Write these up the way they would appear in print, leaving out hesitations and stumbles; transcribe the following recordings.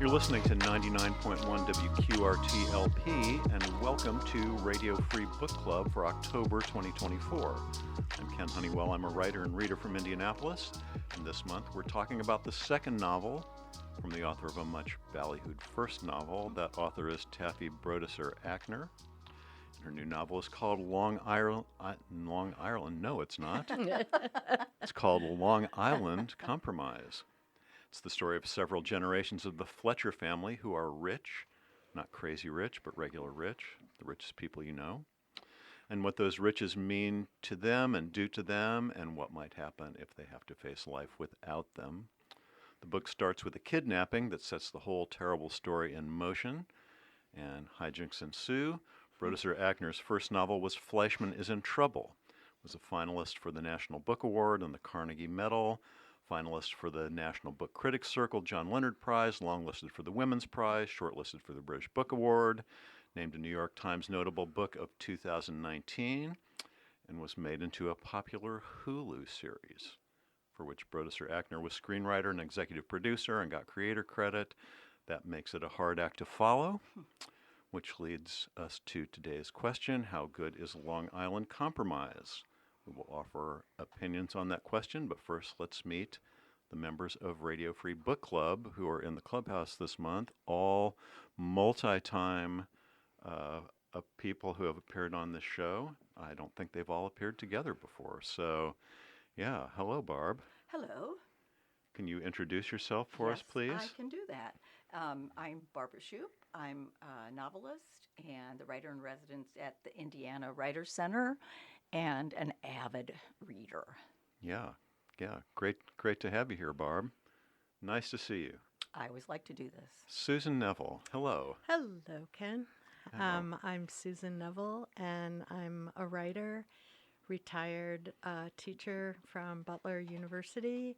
You're listening to 99.1 WQRT LP, and welcome to Radio Free Book Club for October 2024. I'm Ken Honeywell. I'm a writer and reader from Indianapolis, and this month we're talking about the second novel from the author of a much ballyhooed first novel. That author is Taffy Brodesser-Akner. Her new novel is called Long Ireland. No, it's not. It's called Long Island Compromise. It's the story of several generations of the Fletcher family who are rich, not crazy rich, but regular rich, the richest people you know, and what those riches mean to them and do to them, and what might happen if they have to face life without them. The book starts with a kidnapping that sets the whole terrible story in motion, and hijinks ensue. Brodesser-Akner's first novel was Fleischman is in Trouble. It was a finalist for the National Book Award and the Carnegie Medal, finalist for the National Book Critics Circle John Leonard Prize, longlisted for the Women's Prize, shortlisted for the British Book Award, named a New York Times Notable Book of 2019, and was made into a popular Hulu series, for which Brodesser-Akner was screenwriter and executive producer and got creator credit. That makes it a hard act to follow, which leads us to today's question: how good is Long Island Compromise? We will offer opinions on that question, but first let's meet the members of Radio Free Book Club who are in the clubhouse this month, all multi-time people who have appeared on this show. I don't think they've all appeared together before. So, yeah, hello, Barb. Hello. Can you introduce yourself for us, please? I can do that. I'm Barbara Shoup. I'm a novelist and the writer-in-residence at the Indiana Writers Center and an avid reader. Yeah. Great to have you here, Barb. Nice to see you. I always like to do this. Susan Neville, hello. Hello, Ken. Hello. I'm Susan Neville, and I'm a writer, retired teacher from Butler University,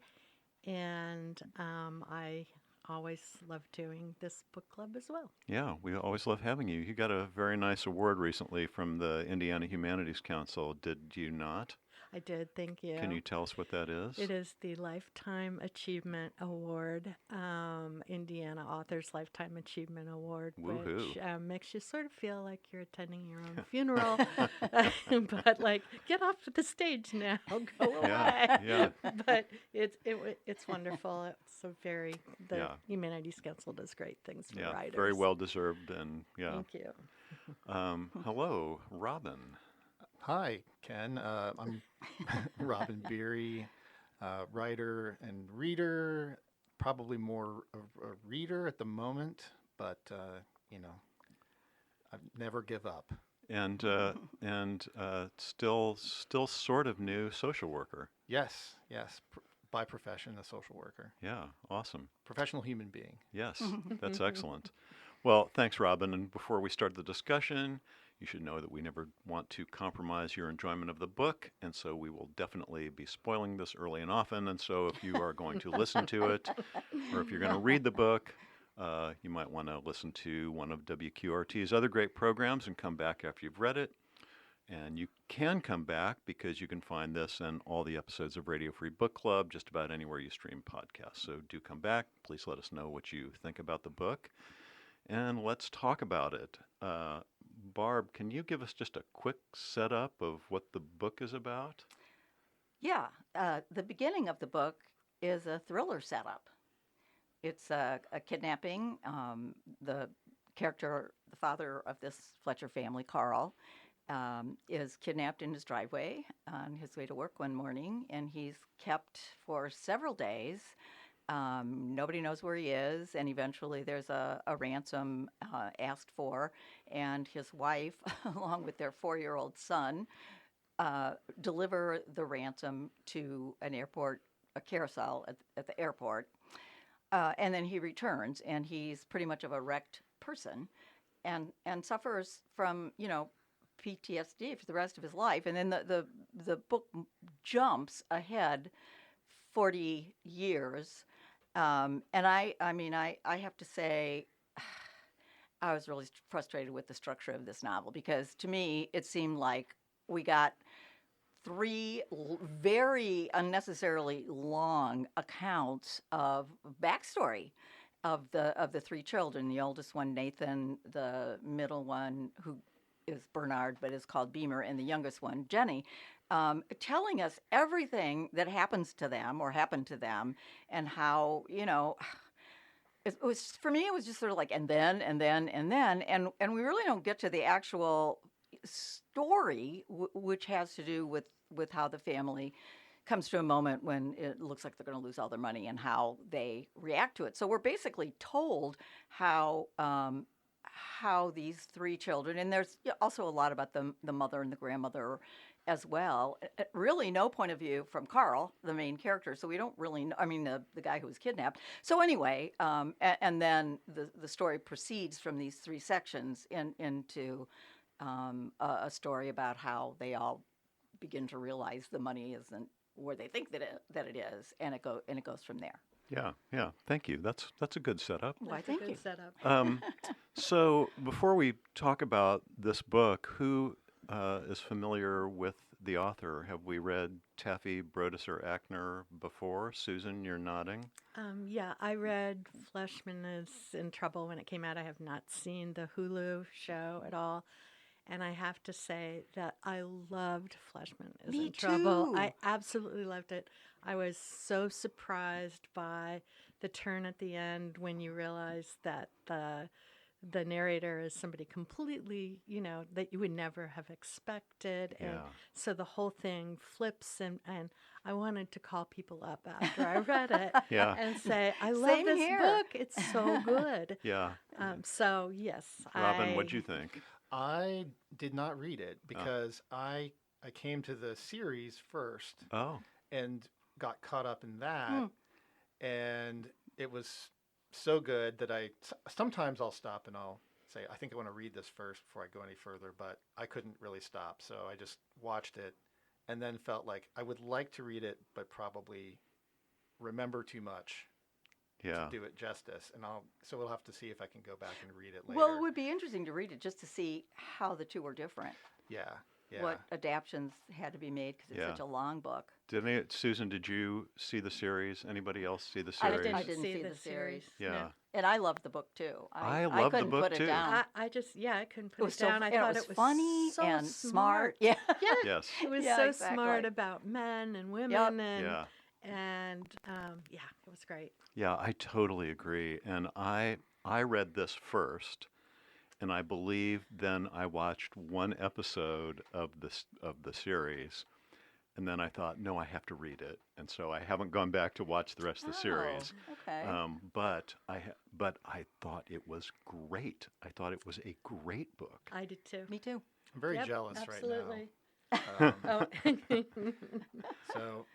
and I always love doing this book club as well. Yeah, we always love having you. You got a very nice award recently from the Indiana Humanities Council, did you not? I did, thank you. Can you tell us what that is? It is the Lifetime Achievement Award, Indiana Authors Lifetime Achievement Award, Woohoo. which makes you sort of feel like you're attending your own funeral, but like, get off the stage now, go away. Yeah. But it's wonderful. The Humanities Council does great things for writers. Very well deserved, and Thank you. Hello, Robin. Hi, Ken. I'm Robin Beery, writer and reader, probably more a reader at the moment, but, I never give up. And still sort of new social worker. Yes, by profession, a social worker. Yeah, awesome. Professional human being. Yes, that's excellent. Well, thanks, Robin. And before we start the discussion, you should know that we never want to compromise your enjoyment of the book, and so we will definitely be spoiling this early and often. And so if you are going to listen to it, or if you're going to read the book, you might want to listen to one of WQRT's other great programs and come back after you've read it. And you can come back because you can find this and all the episodes of Radio Free Book Club just about anywhere you stream podcasts. So do come back. Please let us know what you think about the book, and let's talk about it. Barb, can you give us just a quick setup of what the book is about? Yeah, the beginning of the book is a thriller setup. It's a kidnapping. The character, the father of this Fletcher family, Carl, is kidnapped in his driveway on his way to work one morning, and he's kept for several days. Nobody knows where he is, and eventually there's a ransom asked for, and his wife, along with their 4-year-old son, deliver the ransom to an airport, a carousel at the airport, and then he returns, and he's pretty much of a wrecked person, and suffers from, PTSD for the rest of his life. And then the book jumps ahead 40 years. And I have to say, I was really frustrated with the structure of this novel, because to me, it seemed like we got 3 very unnecessarily long accounts of backstory. of the three children. The oldest one, Nathan, the middle one, who is Bernard but is called Beamer, and the youngest one, Jenny, telling us everything that happens to them or happened to them, and how it was, for me, it was just sort of like, and then and we really don't get to the actual story, which has to do with how the family comes to a moment when it looks like they're going to lose all their money and how they react to it. So we're basically told how these three children, and there's also a lot about the mother and the grandmother as well. Really, no point of view from Carl, the main character. So we don't really know. I mean, the guy who was kidnapped. So anyway, and then the story proceeds from these three sections into a story about how they all begin to realize the money isn't where they think that it is, and it goes from there. Yeah. Thank you. That's a good setup. Why, That's thank a good you. setup. So before we talk about this book, who is familiar with the author? Have we read Taffy Brodesser-Akner before? Susan, you're nodding. Yeah, I read Fleshman is in Trouble when it came out. I have not seen the Hulu show at all. And I have to say that I loved Fleshman is Me in Trouble. too. I absolutely loved it. I was so surprised by the turn at the end when you realize that the narrator is somebody completely, that you would never have expected. And Yeah. so the whole thing flips, and I wanted to call people up after I read it Yeah. and say, I love Same this here. book. It's so good. Yeah. So, yes. Robin, what'd you think? I did not read it because I came to the series first Oh, and got caught up in that, and it was so good that sometimes I'll stop and I'll say, I think I want to read this first before I go any further, but I couldn't really stop, so I just watched it and then felt like I would like to read it, but probably remember too much yeah. to do it justice, and so we'll have to see if I can go back and read it later. Well, it would be interesting to read it just to see how the two were different. Yeah. What adaptions had to be made because it's Yeah. such a long book. Susan, did you see the series? Anybody else see the I series? didn't see the series. Yeah. No. And I loved the book too. I loved the couldn't book, put too. it down. I couldn't It put was it so down. I and thought it was funny so and smart. Yeah. Yes. It was Yeah, so exactly. smart about men and women, Yep. Yeah. and it was great. Yeah, I totally agree. And I read this first, and I believe then I watched one episode of the series, and then I thought, no, I have to read it, and so I haven't gone back to watch the rest of the series. Oh, okay. But I thought it was great. I thought it was a great book. I did too. Me too. I'm very Yep, jealous absolutely. right now. Oh, So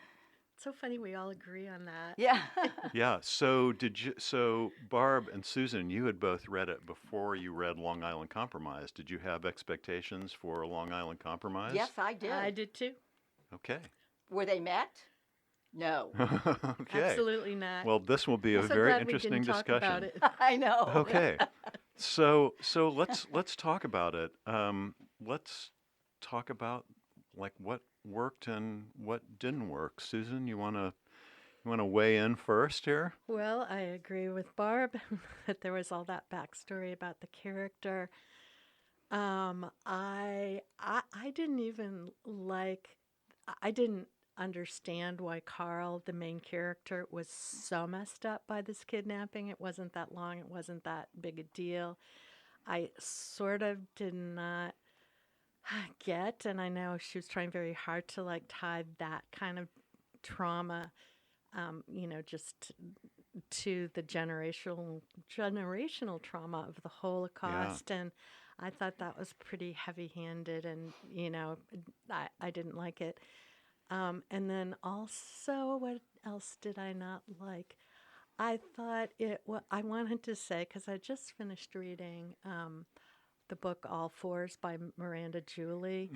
so funny. We all agree on that. Yeah. Yeah. So Barb and Susan, you had both read it before you read Long Island Compromise. Did you have expectations for Long Island Compromise? Yes, I did. I did too. Okay. Were they met? No. Okay. Absolutely not. Well, this will be a I'm so very glad we interesting didn't talk discussion. about it. I know. Okay. So let's talk about it. Let's talk about like what worked and what didn't work. Susan, you wanna weigh in first here? Well, I agree with Barb that there was all that backstory about the character. I didn't even I didn't understand why Carl, the main character, was so messed up by this kidnapping. It wasn't that long. It wasn't that big a deal. I sort of did not get, and I know she was trying very hard to tie that kind of trauma, just to the generational trauma of the Holocaust. And I thought that was pretty heavy-handed, and I didn't like it. And then also, what else did I not like? I thought I wanted to say, because I just finished reading the book All Fours by Miranda Julie,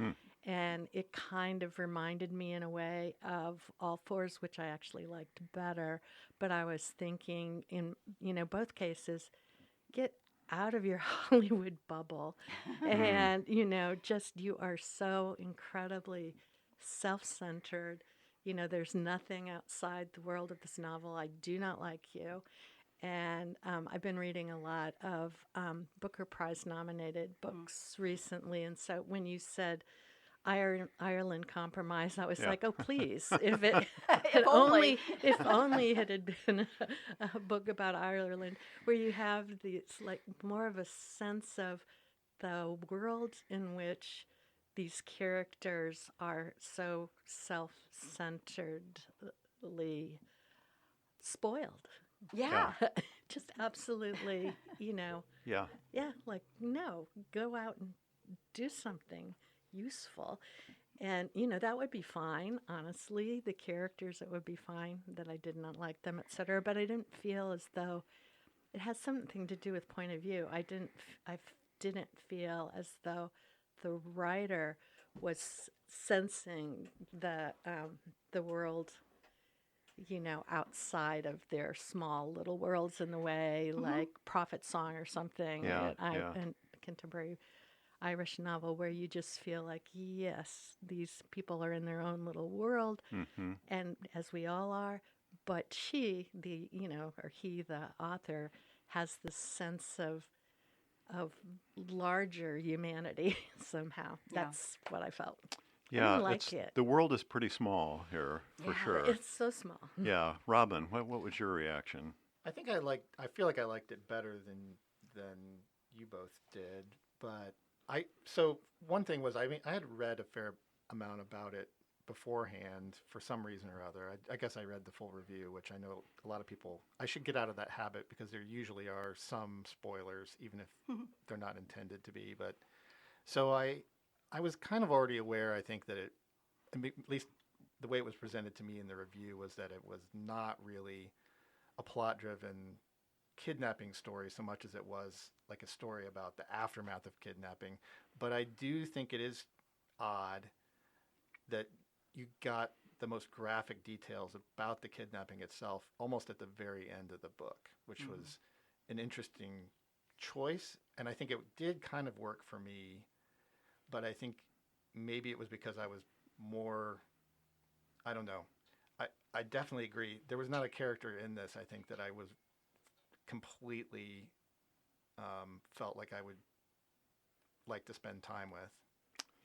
and it kind of reminded me in a way of All Fours, which I actually liked better. But I was thinking, in both cases, get out of your Hollywood bubble, and just you are so incredibly self-centered. There's nothing outside the world of this novel. I do not like you. And I've been reading a lot of Booker Prize nominated books recently. And so when you said Ireland Compromise, I was Yeah. like, oh, please, if it If only. if only it had been a book about Ireland, where you have it's like more of a sense of the world in which these characters are so self-centeredly spoiled. Yeah. Just absolutely, Yeah. yeah, like, no, go out and do something useful. And, that would be fine, honestly. The characters, it would be fine that I did not like them, etc. But I didn't feel as though it has something to do with point of view. I didn't feel as though the writer was sensing the world, outside of their small little worlds in the way, like Prophet Song or something, Yeah, yeah. and contemporary Irish novel, where you just feel like, yes, these people are in their own little world, Mm-hmm. and as we all are, but she, or he, the author, has this sense of larger humanity somehow. Yeah. That's what I felt. Yeah, I like it. The world is pretty small here, for Yeah, sure. It's so small. Yeah. Robin, what was your reaction? I feel like I liked it better than you both did. But so one thing was, I had read a fair amount about it beforehand for some reason or other. I guess I read the full review, which I know a lot of people, I should get out of that habit because there usually are some spoilers, even if they're not intended to be. But so I was kind of already aware, I think, that at least the way it was presented to me in the review was that it was not really a plot-driven kidnapping story so much as it was like a story about the aftermath of kidnapping. But I do think it is odd that you got the most graphic details about the kidnapping itself almost at the very end of the book, which was an interesting choice. And I think it did kind of work for me, but I think maybe it was because I was more, I don't know. I definitely agree. There was not a character in this, I think, that I was completely felt like I would like to spend time with.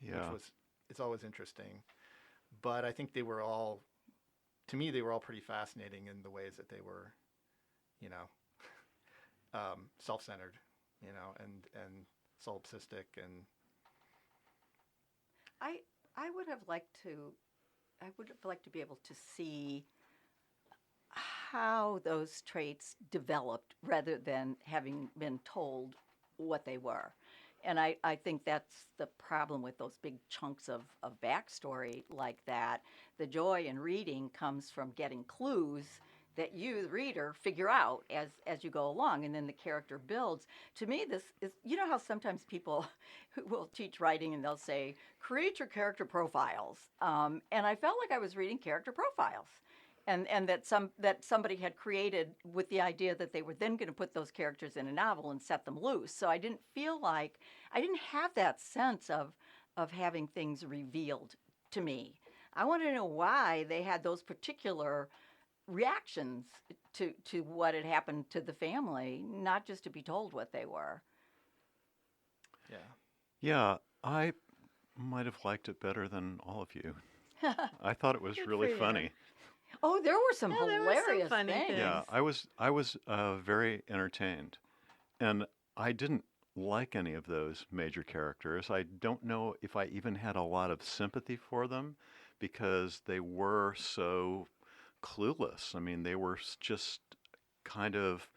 Yeah. It's always interesting. But I think they were all pretty fascinating in the ways that they were, self-centered, and solipsistic, and I would have liked to be able to see how those traits developed rather than having been told what they were. And I think that's the problem with those big chunks of backstory like that. The joy in reading comes from getting clues that you, the reader, figure out as you go along, and then the character builds. To me, this is, how sometimes people will teach writing and they'll say, create your character profiles. And I felt like I was reading character profiles. And that somebody had created with the idea that they were then going to put those characters in a novel and set them loose. So I didn't have that sense of having things revealed to me. I want to know why they had those particular reactions to what had happened to the family, not just to be told what they were. yeah. Yeah, I might have liked it better than all of you. I thought it was Good really for you. funny. Oh, there were some Yeah, there were some hilarious funny things. things. Yeah, I was very entertained, and I didn't like any of those major characters. I don't know if I even had a lot of sympathy for them because they were so clueless. I mean, they were just kind of,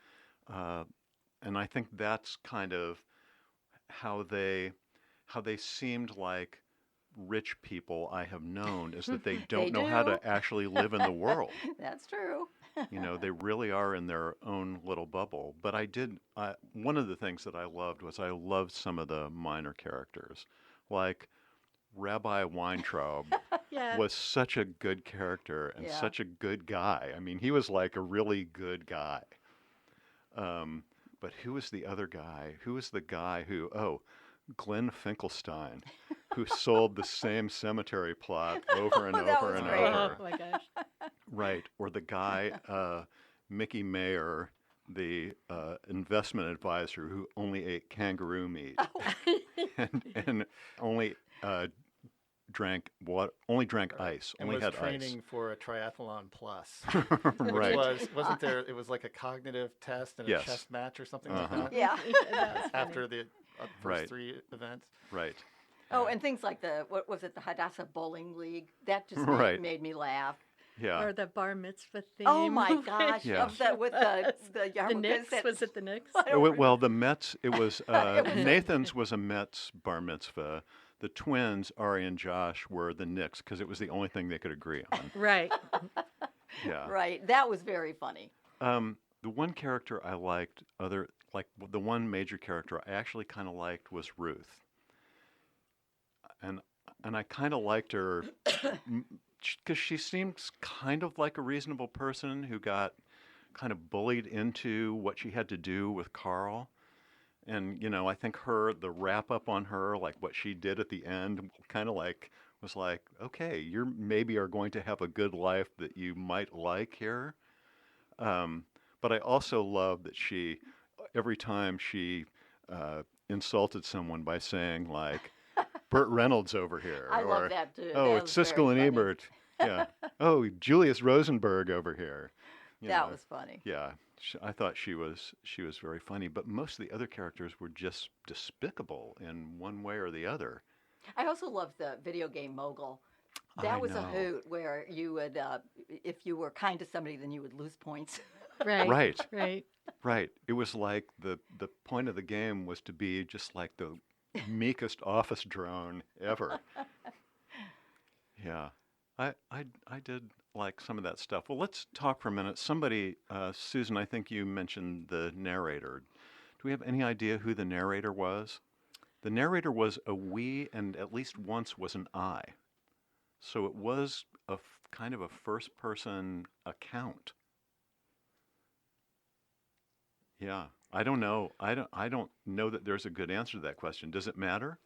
and I think that's kind of how they seemed like rich people I have known, is that they don't know how do. to actually live in the world. That's true. They really are in their own little bubble. But one of the things that I loved was I loved some of the minor characters. Like Rabbi Weintraub Yeah. was such a good character and Yeah. such a good guy. I mean, he was like a really good guy. But who was the other guy? Who was the guy Glenn Finkelstein, who sold the same cemetery plot over and That over was and great. over. Oh my gosh. Right. Or the guy, Mickey Mayer, the investment advisor who only ate kangaroo meat and only only drank ice, And only was had training for a triathlon plus. ice. Right. Wasn't there? It was like a cognitive test and a Yes. chess match or something Uh-huh. like that. Yeah. That was funny. After the first Right. 3 events. Right. Oh, and things like what was it, the Hadassah Bowling League? That just Right. made me laugh. Yeah. Or the bar mitzvah theme. Oh my gosh! Yeah. Of the, with the The yarmulkes. Knicks? that- Was it the Knicks? I don't Well, the Mets, it was, It was- Nathan's was a Mets bar mitzvah. The twins, Ari and Josh, were the Knicks because it was the only thing they could agree on. Right. Yeah. Right. That was very funny. The one character I liked, the one major character I actually kind of liked was Ruth. And I kind of liked her because she seems kind of like a reasonable person who got kind of bullied into what she had to do with Carl. And, I think the wrap up on her, like what she did at the end, kind of was like, okay, you maybe are going to have a good life that you might like here. But I also love that every time she insulted someone by saying like, Burt Reynolds over here. I or, love that too. Oh, That it's was Siskel and very funny. Ebert. Yeah. Oh, Julius Rosenberg over here. That was funny. Yeah. I thought she was very funny, but most of the other characters were just despicable in one way or the other. I also loved the video game mogul. I That was a know. hoot where you would, if you were kind to somebody, then you would lose points. Right. Right. Right. Right. It was like the point of the game was to be just like the meekest office drone ever. Yeah. I did like some of that stuff. Well, let's talk for a minute. Somebody, Susan, I think you mentioned the narrator. Do we have any idea who the narrator was? The narrator was a we, and at least once was an I. So it was kind of a first-person account. Yeah, I don't know. I don't know that there's a good answer to that question. Does it matter?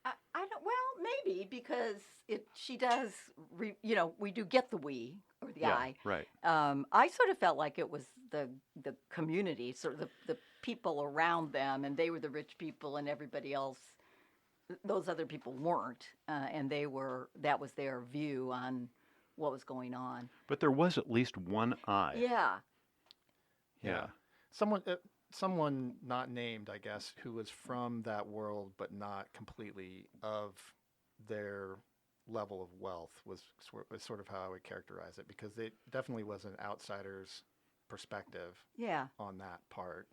I don't. Well, maybe because she does. We do get the we or the Yeah, I. right. I sort of felt like it was the community, sort of the people around them, and they were the rich people, and everybody else, those other people weren't, and that was their view on what was going on. But there was at least one I. Yeah. Yeah. Someone not named, I guess, who was from that world but not completely of their level of wealth was sort of how I would characterize it, because it definitely was an outsider's perspective Yeah. on that part,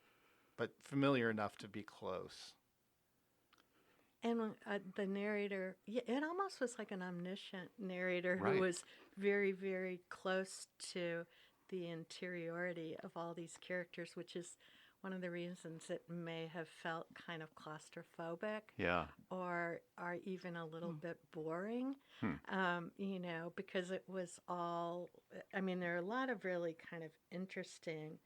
but familiar enough to be close. And the narrator, it almost was like an omniscient narrator Right. who was very, very close to the interiority of all these characters, which is one of the reasons it may have felt kind of claustrophobic Yeah. or even a little bit boring, because it was all, there are a lot of really kind of interesting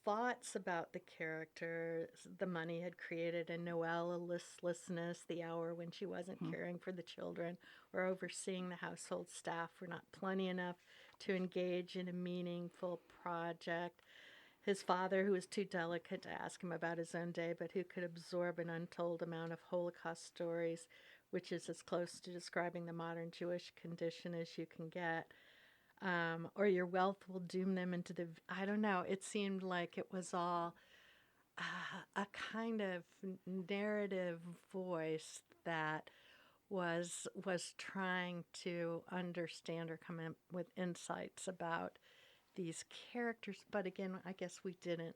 thoughts about the characters. The money had created a Noelle, a listlessness, the hour when she wasn't caring for the children or overseeing the household staff were not plenty enough to engage in a meaningful project. His father, who was too delicate to ask him about his own day, but who could absorb an untold amount of Holocaust stories, which is as close to describing the modern Jewish condition as you can get. Or your wealth will doom them into I don't know. It seemed like it was all a kind of narrative voice that was trying to understand or come in with insights about these characters. But again, I guess we didn't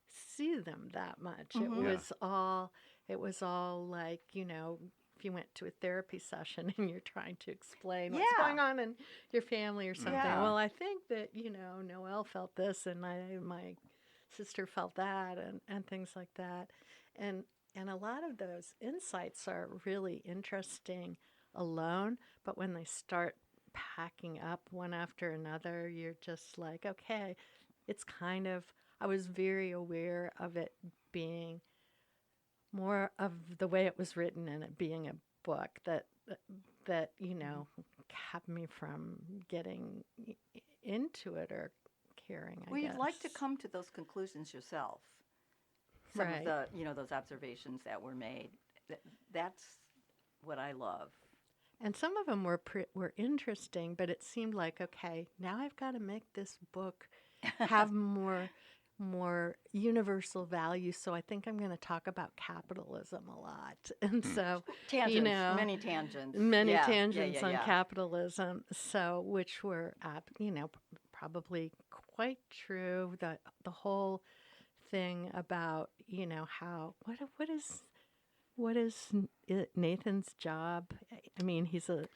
see them that much. Mhm. It was all like, if you went to a therapy session and you're trying to explain what's Yeah. going on in your family or something. Yeah. Well, I think that, Noelle felt this and my sister felt that and things like that. And a lot of those insights are really interesting alone, but when they start packing up one after another, you're just like, okay, it's kind of, I was very aware of it being more of the way it was written and it being a book that kept me from getting into it or hearing, I Well, guess. you'd like to come to those conclusions yourself. Some Right. of the, those observations that were made. That's what I love. And some of them were interesting, but it seemed like, okay, now I've got to make this book have more universal value. So I think I'm going to talk about capitalism a lot. And so, Tangents, know, many tangents. many Yeah, tangents on yeah. capitalism. So, which were, probably quite true. The whole thing about, how what is Nathan's job? I mean, he's a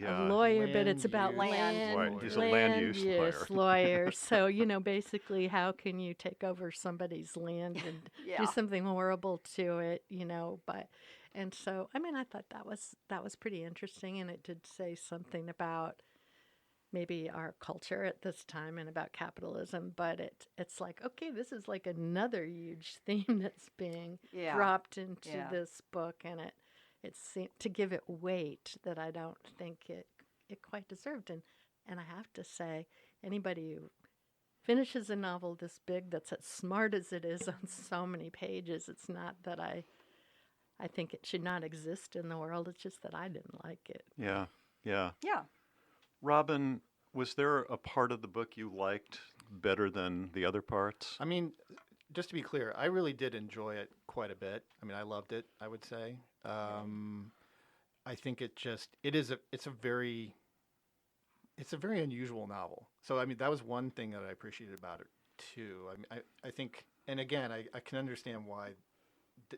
lawyer, but it's about land. Right, he's a land use lawyer. So, basically, how can you take over somebody's land and Yeah. do something horrible to it? And so, I thought that was pretty interesting, and it did say something about maybe our culture at this time and about capitalism, but it's like, okay, this is like another huge theme that's being dropped into this book, and it seemed to give it weight that I don't think it quite deserved. And I have to say, anybody who finishes a novel this big, that's as smart as it is on so many pages, it's not that I think it should not exist in the world. It's just that I didn't like it. Yeah. Yeah. Robin, was there a part of the book you liked better than the other parts? I mean, just to be clear, I really did enjoy it quite a bit. I mean, I loved it, I would say. I think it's a very unusual novel. So, I mean, that was one thing that I appreciated about it too. I mean, I think, and again, I can understand why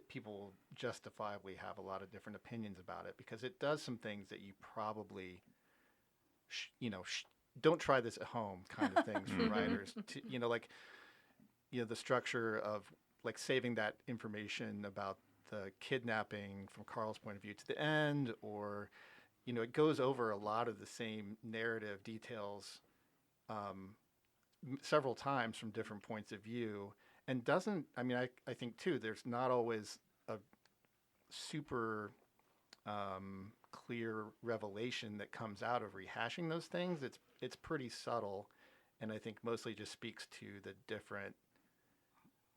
people justifiably have a lot of different opinions about it, because it does some things that you probably, don't try this at home kind of things for writers. The structure of like saving that information about the kidnapping from Carl's point of view to the end, or, it goes over a lot of the same narrative details several times from different points of view, and doesn't, I think too, there's not always a super clear revelation that comes out of rehashing those things. It's pretty subtle, and I think mostly just speaks to the different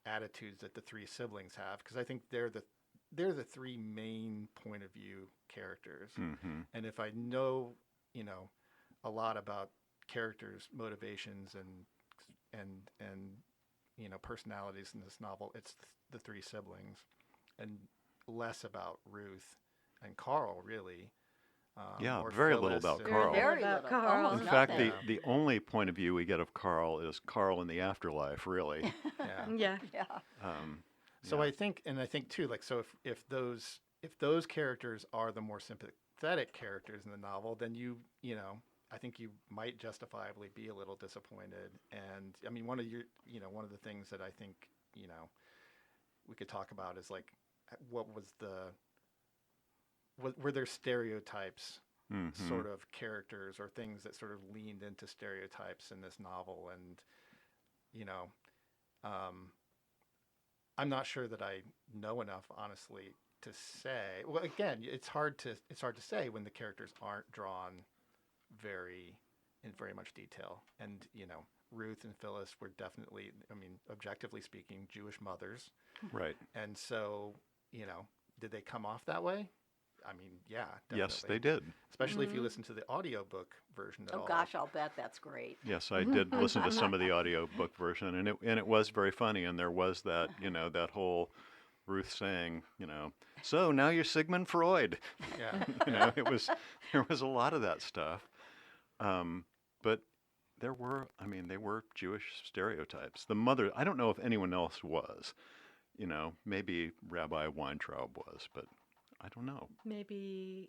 attitudes that the three siblings have, because I think they're the three main point of view characters. Mm-hmm. And if I know, a lot about characters' motivations and personalities in this novel, it's the three siblings, and less about Ruth and Carl, really. Or very little Phyllis about and- Carl. Very About little. Carl. Almost In fact, nothing. the only point of view we get of Carl is Carl in the afterlife, really. Yeah. Yeah. So I think too, like, so if those characters are the more sympathetic characters in the novel, then I think you might justifiably be a little disappointed. And I mean, one of the things that I think, we could talk about is like, were there stereotypes, Mm-hmm. sort of characters or things that sort of leaned into stereotypes in this novel? And, I'm not sure that I know enough, honestly, to say. Well, again, it's hard to say when the characters aren't drawn in very much detail. And, Ruth and Phyllis were definitely, objectively speaking, Jewish mothers. Right. And so, did they come off that way? I mean, yeah, definitely. Yes, they did. Especially if you listen to the audiobook version at all. Oh gosh, I'll bet that's great. Yes, I did listen to some of the audiobook version, and it was very funny. And there was that, that whole Ruth saying, so now you're Sigmund Freud. Yeah. There was a lot of that stuff. But they were Jewish stereotypes. The mother, I don't know if anyone else was, maybe Rabbi Weintraub was, but I don't know. Maybe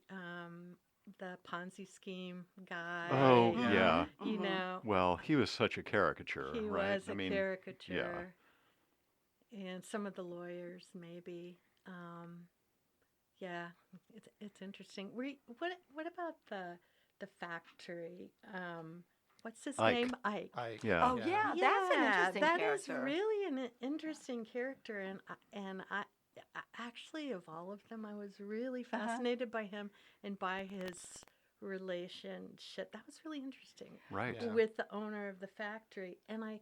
the Ponzi scheme guy. Oh, yeah. Well, he was such a caricature, He right? was a caricature. And some of the lawyers, maybe. It's interesting. What about the factory? What's his Ike. name? Ike. Yeah. Oh yeah, that's an interesting that character. is really an interesting character, and I actually, of all of them, I was really fascinated by him and by his relationship. That was really interesting. Right. Yeah. With the owner of the factory. And I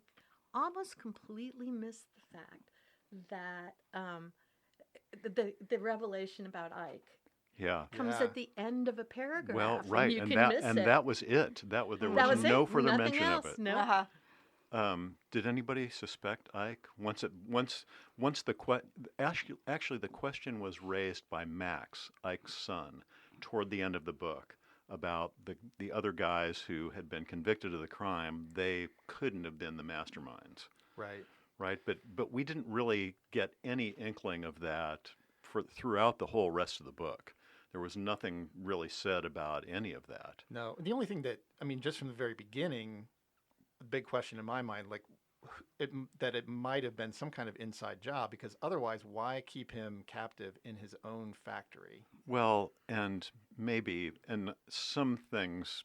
almost completely missed the fact that the revelation about Ike Yeah. comes Yeah. at the end of a paragraph. Well, and right, you and can that miss and it. that was it. There was That was no it. further Nothing mention else. of it. No. Uh-huh. Did anybody suspect Ike once actually the question was raised by Max, Ike's son, toward the end of the book about the other guys who had been convicted of the crime. They couldn't have been the masterminds, Right. right? But we didn't really get any inkling of that throughout the whole rest of the book. There was nothing really said about any of that. No, the only thing that, I mean, just from the very beginning, the big question in my mind, like that it might have been some kind of inside job, because otherwise, why keep him captive in his own factory? Well, and maybe, and some things,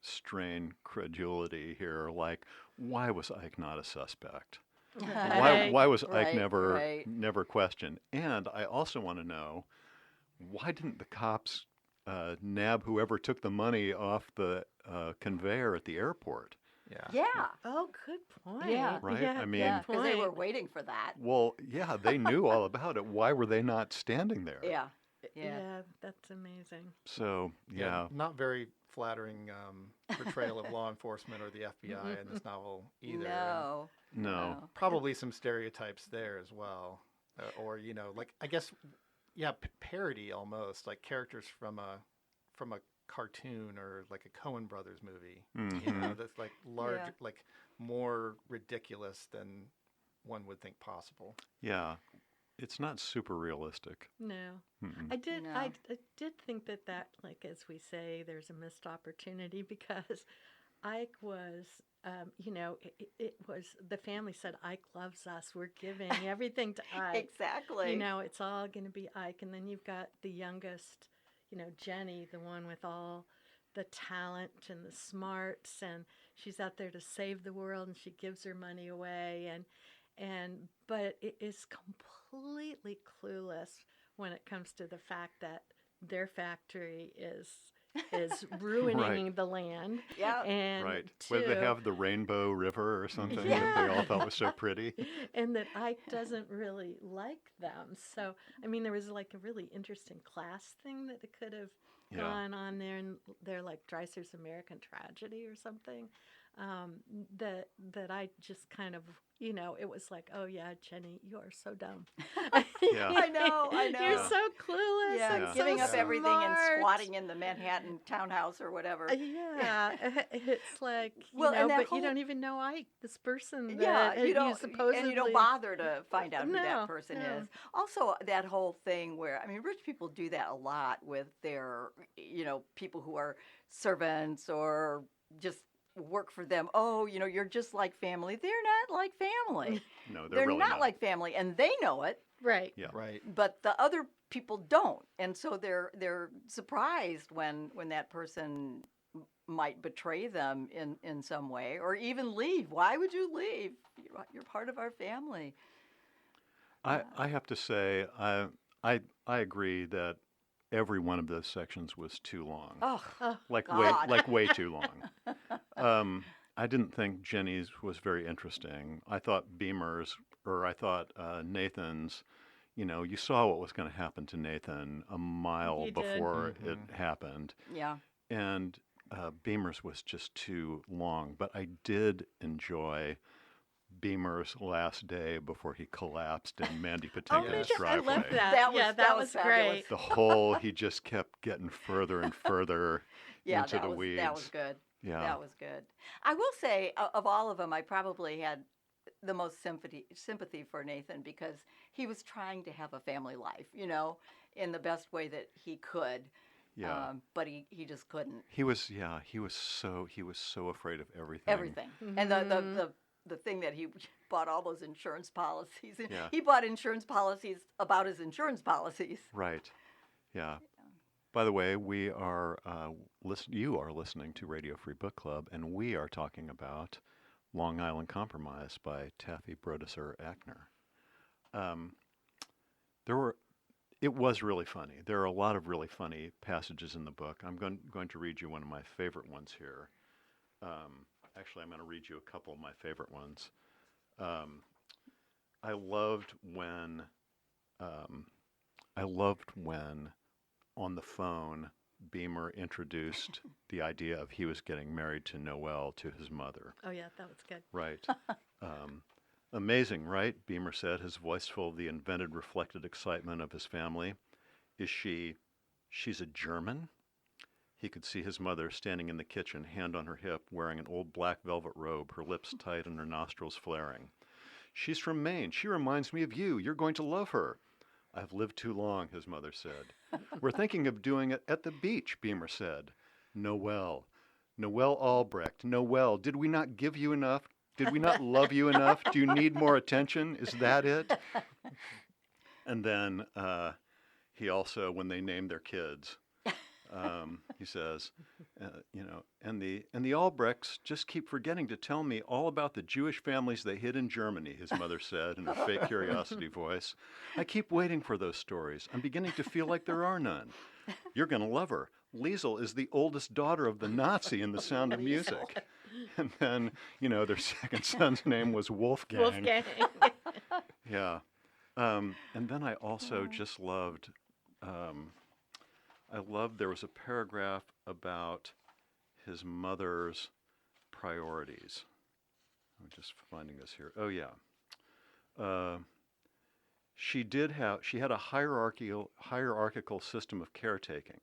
strain credulity here, like why was Ike not a suspect? Right. Why was Ike Right, never right. never questioned? And I also want to know, why didn't the cops nab whoever took the money off the conveyor at the airport? Yeah. Yeah. Oh, good point. Yeah. Right? Yeah, I mean- Yeah, good because they were point. waiting for that. Well, yeah, they knew all about it. Why were they not standing there? Yeah. Yeah. Yeah. That's amazing. So, yeah. Not very flattering portrayal of law enforcement or the FBI in this novel either. And No. No. probably some stereotypes there as well. Or, like, I guess, yeah, parody almost, like characters from a cartoon or like a Coen Brothers movie. Mhm. That's like large, Yeah. like more ridiculous than one would think possible. Yeah. It's not super realistic. No. Mm-mm. I did. No. I did think that, like as we say, there's a missed opportunity because Ike was, it was the family said Ike loves us. We're giving everything to Ike. Exactly. It's all going to be Ike, and then you've got the youngest, Jenny, the one with all the talent and the smarts, and she's out there to save the world, and she gives her money away, but it is completely clueless when it comes to the fact that their factory is ruining the land. Yeah. And Right. Whether they two, have the Rainbow River or something that Yeah. they all thought was so pretty. and that Ike doesn't really like them. So, I mean, there was like a really interesting class thing that it could have Yeah. gone on there, and they're like Dreiser's American Tragedy or something. That I just kind of, it was like, oh yeah, Jenny, you are so dumb. Yeah. I know. You're Yeah. so clueless. Yeah, and Yeah. giving so up everything and smart. squatting in the Manhattan townhouse or whatever. Yeah, it's like Well, and that but whole- you don't even know Ike, this person. Yeah, that you don't, supposedly and you don't bother to find out who No, that person no. is. Also, that whole thing where, I mean, rich people do that a lot with their, people who are servants or just work for them. Oh, you're just like family. They're not like family. No, They're really not like family, and they know it, Right. Yeah. Right. but the other people don't, and so they're surprised when that person might betray them in some way or even leave. Why would you leave? You're part of our family. I have to say, I agree that every one of those sections was too long. Oh, like God. way too long. I didn't think Jenny's was very interesting. I thought Nathan's, you saw what was going to happen to Nathan a mile You did. before it Mhm. happened. yeah. And Beamer's was just too long. But I did enjoy Beamer's last day before he collapsed in Mandy Oh, Patinkin's I driveway. love that. That was- yeah, that that was was fabulous. great. The whole, he just kept getting further and further Yeah, into the weeds. that was good. Yeah. That was good. I will say, of all of them, I probably had the most sympathy for Nathan because he was trying to have a family life, in the best way that he could. Yeah. But he just couldn't. He was so afraid of everything. Everything. And the thing that he bought all those insurance policies. Yeah. He bought insurance policies about his insurance policies. Right. Yeah. By the way, we are you are listening to Radio Free Book Club, and we are talking about Long Island Compromise by Taffy Brodesser-Akner. it was really funny. There are a lot of really funny passages in the book. I'm going to read you one of my favorite ones here. Actually, I'm going to read you a couple of my favorite ones. I loved when on the phone Beamer introduced the idea of he was getting married to Noelle, to his mother. Oh, yeah, that was good. Right. Amazing, right? Beamer said, his voice full of the invented, reflected excitement of his family. She's a German? He could see his mother standing in the kitchen, hand on her hip, wearing an old black velvet robe, her lips tight and her nostrils flaring. She's from Maine. She reminds me of you. You're going to love her. I've lived too long, his mother said. We're thinking of doing it at the beach, Beamer said. Noelle Albrecht. Noelle, did we not give you enough? Did we not love you enough? Do you need more attention? Is that it? And then he also, when they named their kids, he says, and the Albrechts just keep forgetting to tell me all about the Jewish families they hid in Germany, his mother said in her fake curiosity voice. I keep waiting for those stories. I'm beginning to feel like there are none. You're going to love her. Liesel is the oldest daughter of the Nazi in The Sound of Music. And then, their second son's name was Wolfgang. Wolfgang. Yeah. And then I also just loved, there was a paragraph about his mother's priorities. I'm just finding this here. Oh, yeah. She had a hierarchical system of caretaking,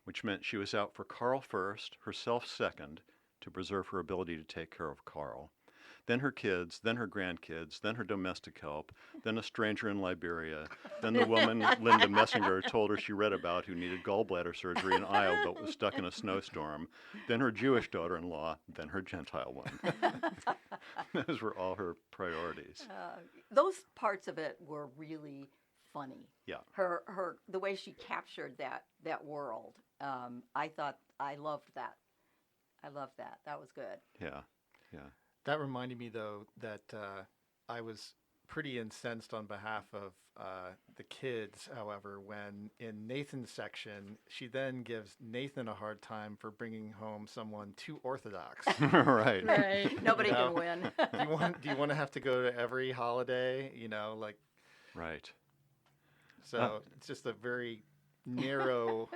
which meant she was out for Carl first, herself second, to preserve her ability to take care of Carl, then her kids, then her grandkids, then her domestic help, then a stranger in Liberia, then the woman Linda Messinger told her she read about who needed gallbladder surgery in Iowa but was stuck in a snowstorm, then her Jewish daughter-in-law, then her Gentile one. Those were all her priorities. Those parts of it were really funny. Yeah. The way she captured that world. I loved that. That was good. Yeah. That reminded me, though, that I was pretty incensed on behalf of the kids, however, when in Nathan's section, she then gives Nathan a hard time for bringing home someone too orthodox. Right. Nobody can win. Do you want to have to go to every holiday? Right. So it's just a very narrow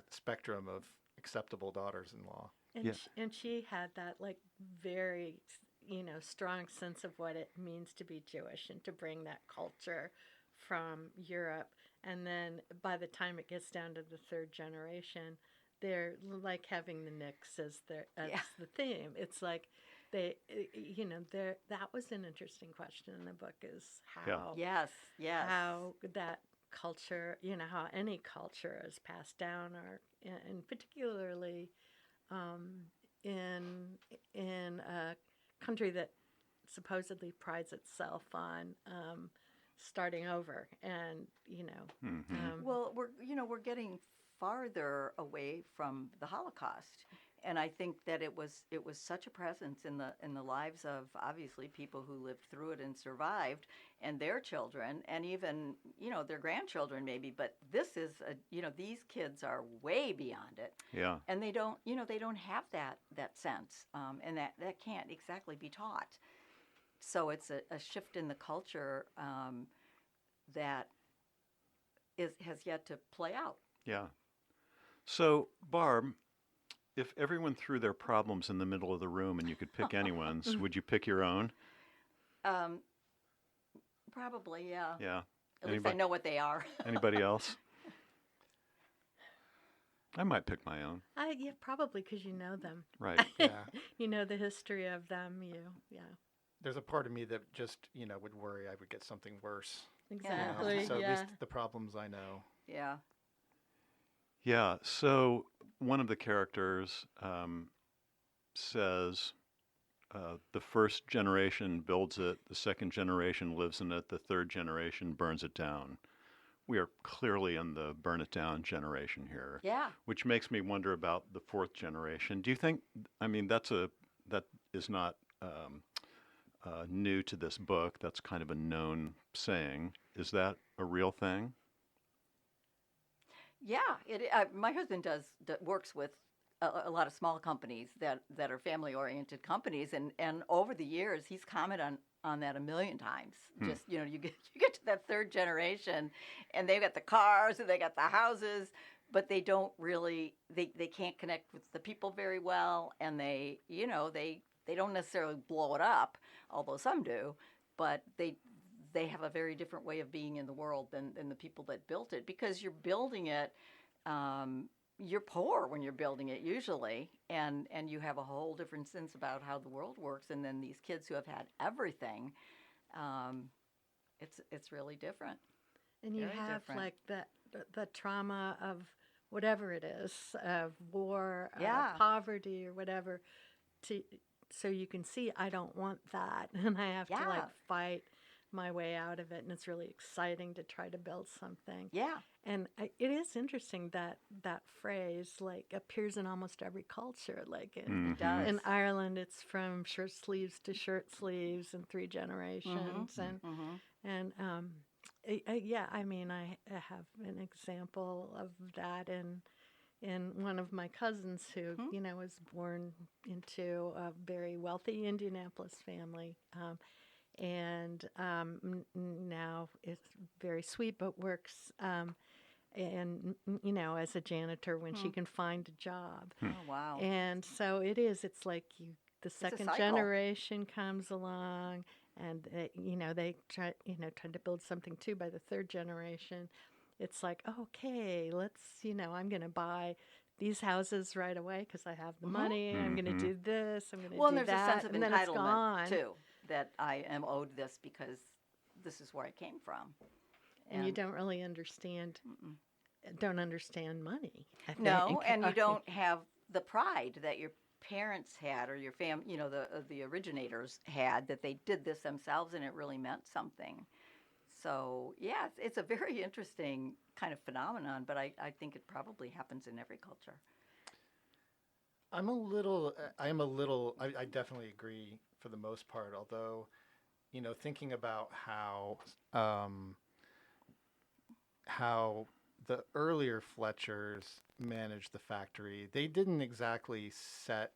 spectrum of acceptable daughters-in-law. And she had that very strong sense of what it means to be Jewish and to bring that culture from Europe. And then by the time it gets down to the third generation, they're like having the Knicks as the theme. It's like that was an interesting question in the book, is how how that culture, how any culture is passed down, and particularly in a country that supposedly prides itself on starting over, and well, we're getting farther away from the Holocaust, and I think that it was such a presence in the lives of, obviously, people who lived through it and survived, and their children, and even their grandchildren maybe. But this is these kids are way beyond it. Yeah. And they don't have that sense, and that can't exactly be taught. So it's a shift in the culture that has yet to play out. Yeah. So, Barb, if everyone threw their problems in the middle of the room and you could pick anyone's, would you pick your own? Probably, yeah. Yeah. At least I know what they are. Anybody else? I might pick my own. Yeah, probably, because you know them. Right. Yeah. You know the history of them. There's a part of me that just would worry I would get something worse. Exactly. So yeah. at least the problems I know. Yeah. Yeah. So one of the characters says the first generation builds it, the second generation lives in it, the third generation burns it down. We are clearly in the burn it down generation here. Yeah. Which makes me wonder about the fourth generation. Do you think? I mean, that is not new to this book. That's kind of a known saying. Is that a real thing? Yeah, my husband works with a lot of small companies that are family-oriented companies, and over the years, he's commented on that a million times. Just, you get to that third generation, and they've got the cars and they got the houses, but they don't really they can't connect with the people very well, and they don't necessarily blow it up, although some do, but they have a very different way of being in the world than the people that built it, because you're building it. You're poor when you're building it usually, and you have a whole different sense about how the world works. And then these kids who have had everything, it's really different. And you Very have different. like the trauma of whatever it is, of war, Yeah. poverty, or whatever, so you can see I don't want that, and I have to like Yeah. fight my way out of it, and it's really exciting to try to build something. Yeah. And it is interesting that that phrase like appears in almost every culture. Like Mm-hmm. It does. in Ireland, it's from shirt sleeves to shirt sleeves in 3 generations, and yeah, I mean, I have an example of that in one of my cousins who was born into a very wealthy Indianapolis family. And now is very sweet, but works and as a janitor when she can find a job. Oh, wow. And so it's like the second cycle. generation comes along, and they try to build something too by the third generation. It's like, okay, let's I'm going to buy these houses right away because I have the money. I'm going to do this. I'm going to Well, do and that. there's a sense of and then it's entitlement gone. too, that I am owed this because this is where I came from. And you don't really understand money. I No, think. and you don't have the pride that your parents had, or your the originators had, that they did this themselves and it really meant something. So yeah, it's a very interesting kind of phenomenon, but I think it probably happens in every culture. I definitely agree for the most part, although, thinking about how the earlier Fletchers managed the factory, they didn't exactly set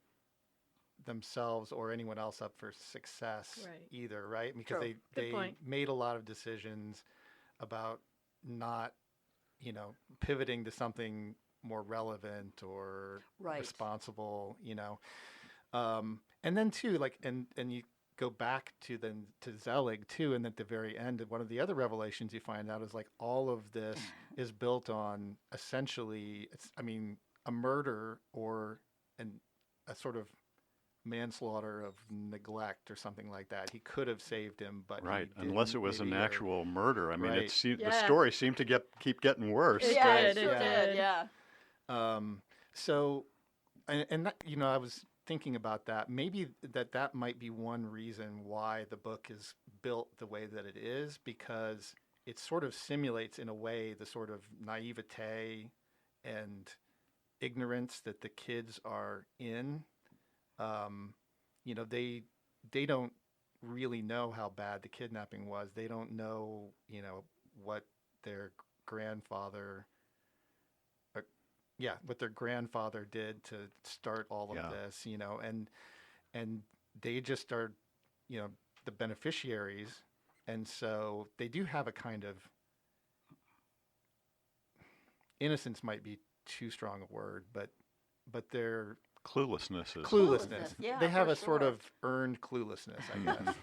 themselves or anyone else up for success either, right? Because True. Good point. made a lot of decisions about not, pivoting to something more relevant or Right. responsible, and then too, like, and you go back to Zelig too, and at the very end, one of the other revelations you find out is like all of this is built on essentially, a murder or a sort of manslaughter of neglect or something like that. He could have saved him, but Right, he unless it didn't, was an maybe, or- actual murder. I mean, Right. the Yeah. story seemed to keep getting worse. It Yeah, did, it sure it did. did. Yeah. So, and that, I was thinking about that. Maybe that might be one reason why the book is built the way that it is, because it sort of simulates in a way the sort of naivete and ignorance that the kids are in. They don't really know how bad the kidnapping was. They don't know, what their grandfather did to start all of Yeah. this, and they just are, the beneficiaries. And so they do have a kind of, innocence might be too strong a word, but they're Cluelessness is. cluelessness. Yeah, They have for a sort sure. of earned cluelessness, I guess.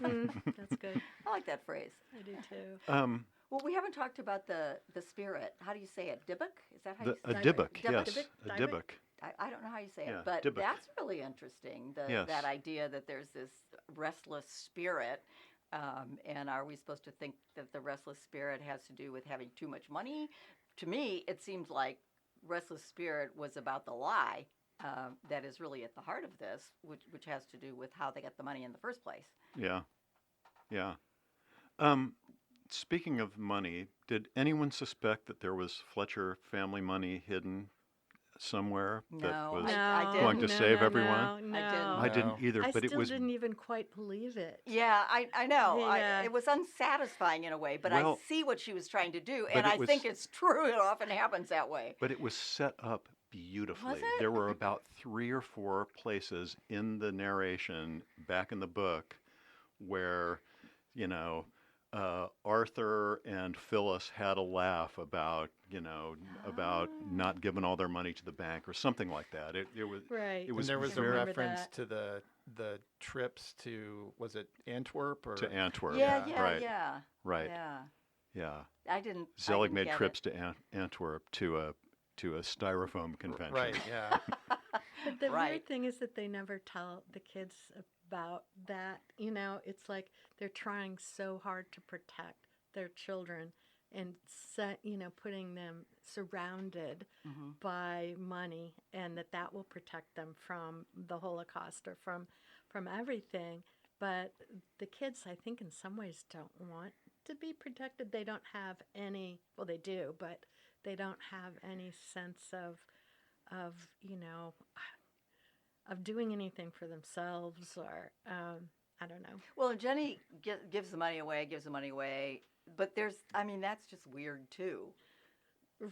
That's good. I like that phrase. I do too. Well, we haven't talked about the spirit. How do you say it? Dybbuk? Is that how you A say it? dybbuk, Dybbuk? yes. A Dybbuk? dybbuk. I don't know how you say Yeah, it, but Dybbuk. that's really interesting. Yes. That idea that there's this restless spirit, and are we supposed to think that the restless spirit has to do with having too much money? To me, it seems like restless spirit was about the lie that is really at the heart of this, which has to do with how they got the money in the first place. Yeah. Yeah. Speaking of money, did anyone suspect that there was Fletcher family money hidden somewhere that No, was I No, didn't. going to save everyone? No, I didn't. I didn't No. either, I but it still was didn't even quite believe it. Yeah, I know. Yeah. It was unsatisfying in a way, but I Well, see what she was trying to do, but and it I was think it's true. It often happens that way. but it was set up beautifully. Was it? There were about 3 or 4 places in the narration back in the book where, you know, Arthur and Phyllis had a laugh about, about not giving all their money to the bank or something like that. It was Right. it was And there was a very remember reference that. to the trips to, was it Antwerp or? to Antwerp. Yeah, Yeah. yeah, Right. yeah. Right. Yeah. Yeah. I didn't. I Zelig didn't made get trips it. to Antwerp to a styrofoam convention. Right, yeah. But the Right. weird thing is that they never tell the kids about that. It's like they're trying so hard to protect their children and putting them surrounded Mhm. by money, and that will protect them from the Holocaust or from everything. But the kids, I think, in some ways don't want to be protected. They don't have any. Well, they do, but they don't have any sense of of doing anything for themselves, or I don't know. Well, and Jenny gives the money away, but that's just weird too.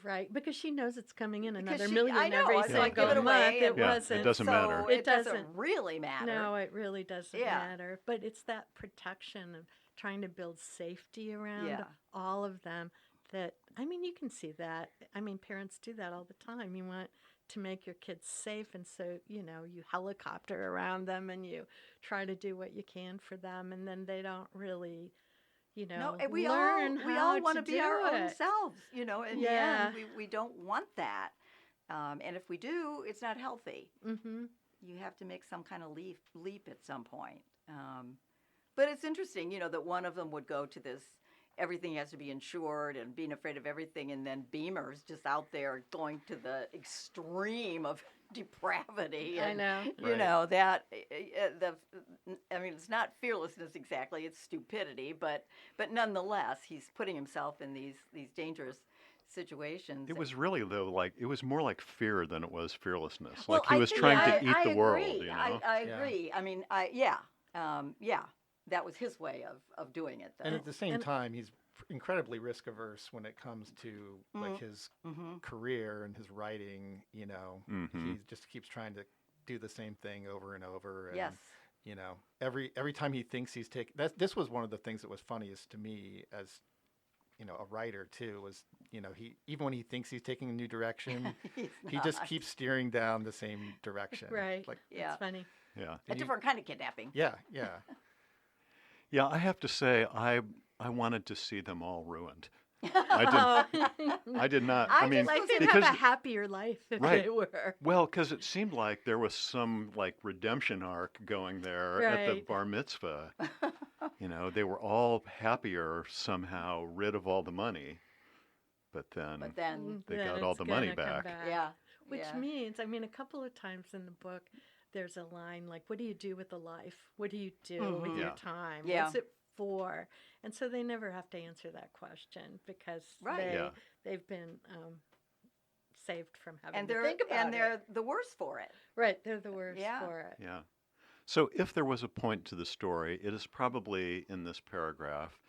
Right, because she knows it's coming in Because another she- million I know, every it's like, single give it month. away, It and- Yeah, it wasn't. doesn't matter. So It it doesn't doesn't. really matter. No, it really doesn't Yeah. matter. But it's that protection of trying to build safety around Yeah. all of them. You can see that. Parents do that all the time. You want to make your kids safe, and so you helicopter around them, and you try to do what you can for them, and then they don't really, No, and we learn all how want to be do our own it. selves. In the Yeah. end, we don't want that. And if we do, it's not healthy. Mm-hmm. You have to make some kind of leap at some point. But it's interesting, that one of them would go to this, everything has to be insured and being afraid of everything, and then Beamer's just out there going to the extreme of depravity. I And, know. you know, that, it's not fearlessness exactly, it's stupidity, but nonetheless, he's putting himself in these dangerous situations. It was really though it was more like fear than it was fearlessness. Well, Like he I was think- trying to I eat the world, agree. I agree. That was his way of doing it, though. And at the same And- time, he's incredibly risk averse when it comes to like his Mm-hmm. career and his writing. Mhm. He just keeps trying to do the same thing over and over. And, Yes. every time he thinks he's taking this was one of the things that was funniest to me as a writer too, was he, even when he thinks he's taking a new direction, he just not. keeps steering down the same direction. Right. Like, Yeah. It's funny. Yeah. A different kind of kidnapping. yeah. Yeah, I have to say I wanted to see them all ruined. I did not. I I mean, just Life was would because have a happier life if Right. they were. well, because it seemed like there was some redemption arc going there at the Right. bar mitzvah. They were all happier somehow, rid of all the money. But then But then, they Then got all it's the money gonna come back. yeah. Which yeah. means, a couple of times in the book, there's a line like, what do you do with a life? What do you do with Mhm. your Yeah. time? Yeah. What's it for? And so they never have to answer that question because Right. Yeah. they've been saved from having And to they're think about they're it. the worse for it. Right, they're the worst Yeah. for it. Yeah. So if there was a point to the story, it is probably in this paragraph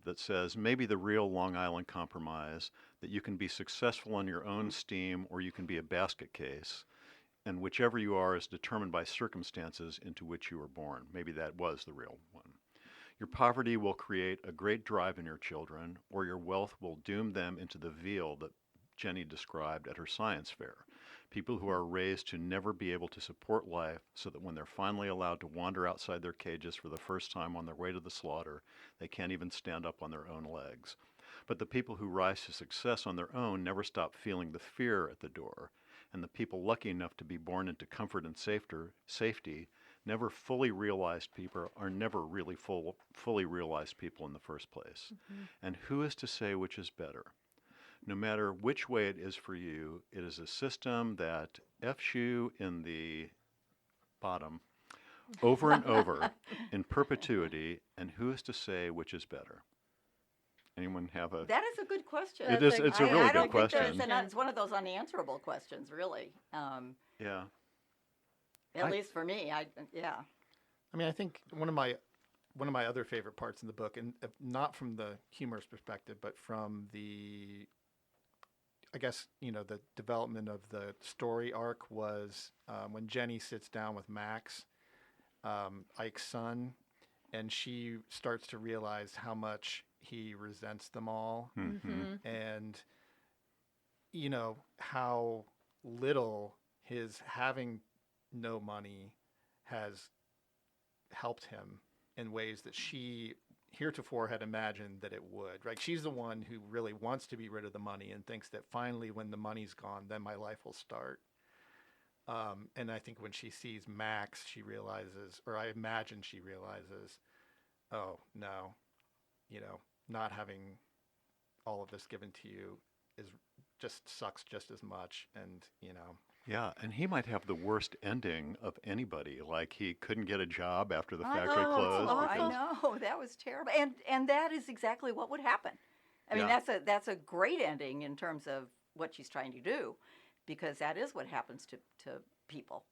that says maybe the real Long Island Compromise, that you can be successful on your own steam or you can be a basket case, and whichever you are is determined by circumstances into which you were born. Maybe that was the real one. Your poverty will create a great drive in your children, or your wealth will doom them into the veal that Jenny described at her science fair. People who are raised to never be able to support life, so that when they're finally allowed to wander outside their cages for the first time on their way to the slaughter, they can't even stand up on their own legs. But the people who rise to success on their own never stop feeling the fear at the door. And the people lucky enough to be born into comfort and safety, never fully realized people are never really fully realized people in the first place. Mm-hmm. And who is to say which is better? No matter which way it is for you, it is a system that F's you in the bottom over and over in perpetuity, and who is to say which is better? Anyone have a... That is a good question. It is. It's a really I good don't think question. it's one of those unanswerable questions, really. Yeah. At least for me, yeah. I mean, I think one of my other favorite parts in the book, and not from the humorous perspective, but from the, I guess, the development of the story arc was when Jenny sits down with Max, Ike's son, and she starts to realize how much he resents them all, and how little his having no money has helped him in ways that she heretofore had imagined that it would. Right? She's the one who really wants to be rid of the money and thinks that finally, when the money's gone, then my life will start. And I think when she sees Max, she realizes, or I imagine she realizes, oh no, not having all of this given to you is just sucks just as much, and Yeah, and he might have the worst ending of anybody. Like he couldn't get a job after the I factory know, closed. I because- know, that was terrible, and that is exactly what would happen. I mean, Yeah. that's a great ending in terms of what she's trying to do, because that is what happens to people